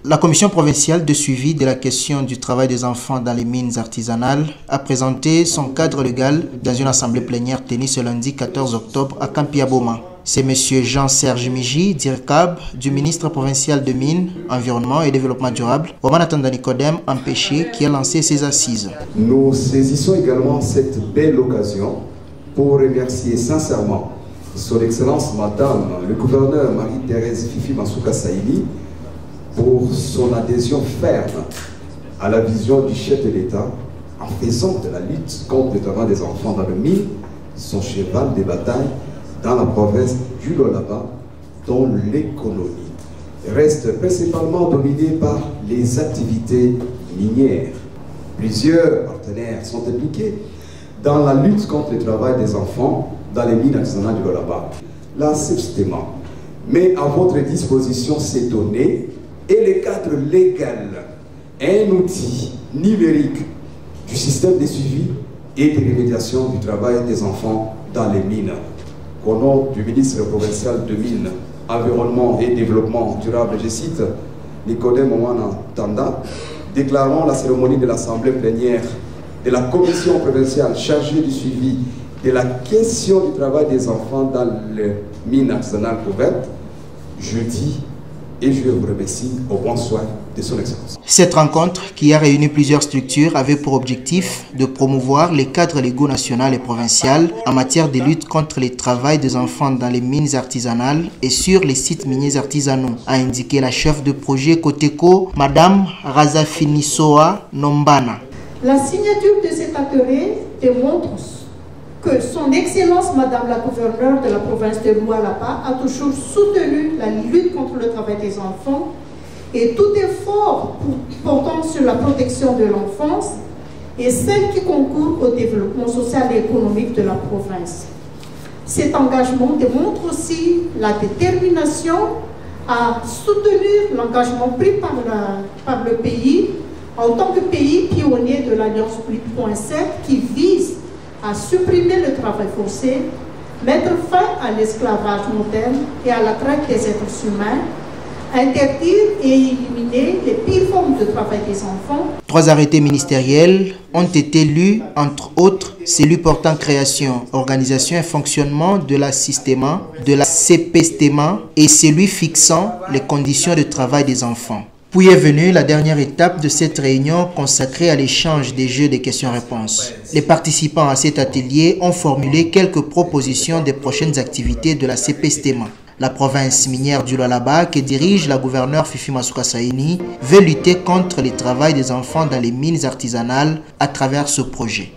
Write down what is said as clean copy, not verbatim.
La commission provinciale de suivi de la question du travail des enfants dans les mines artisanales a présenté son cadre légal dans une assemblée plénière tenue ce lundi 14 octobre à Kampiaboma. C'est M. Jean-Serge Miji, DIRCAB, du ministre provincial de Mines, Environnement et Développement durable, Omanatanda Nicodème Empêché, qui a lancé ses assises. Nous saisissons également cette belle occasion pour remercier sincèrement Son Excellence Madame le gouverneur Marie-Thérèse Fifi Masuka Saïli pour son adhésion ferme à la vision du chef de l'État en faisant de la lutte contre le travail des enfants dans le mine son cheval de bataille dans la province du Lualaba, dont l'économie reste principalement dominée par les activités minières. Plusieurs partenaires sont impliqués dans la lutte contre le travail des enfants dans les mines artisanales du Lualaba. La CEPSTEMA met à votre disposition ces données et le cadre légal, un outil numérique du système de suivi et de remédiation du travail des enfants dans les mines. Au nom du ministre provincial de Mines, Environnement et Développement durable, je cite Nicodème Omanatanda, déclarons la cérémonie de l'Assemblée plénière de la Commission provinciale chargée du suivi de la question du travail des enfants dans les mines artisanales ouvertes jeudi. Et je vous remercie au bon soin de son excellence. Cette rencontre, qui a réuni plusieurs structures, avait pour objectif de promouvoir les cadres légaux nationaux et provinciaux en matière de lutte contre le travail des enfants dans les mines artisanales et sur les sites miniers artisanaux, a indiqué la chef de projet Koteko, Madame Razafinisoa Nombana. La signature de cet atelier démontre que son Excellence Madame la gouverneure de la province de Lualaba a toujours soutenu la lutte contre le travail des enfants et tout effort portant sur la protection de l'enfance et celle qui concourt au développement social et économique de la province. Cet engagement démontre aussi la détermination à soutenir l'engagement pris par le pays en tant que pays pionnier de l'Alliance 8.7 qui vise à supprimer le travail forcé, mettre fin à l'esclavage moderne et à la traite des êtres humains, interdire et éliminer les pires formes de travail des enfants. 3 arrêtés ministériels ont été lus, entre autres, celui portant création, organisation et fonctionnement de la CEPSTEMA, de la CEPSTEMA et celui fixant les conditions de travail des enfants. Puis est venue la dernière étape de cette réunion consacrée à l'échange des jeux de questions-réponses. Les participants à cet atelier ont formulé quelques propositions des prochaines activités de la CEPSTEMA. La province minière du Lualaba, que dirige la gouverneure Fifi Masuka Saïli, veut lutter contre le travail des enfants dans les mines artisanales à travers ce projet.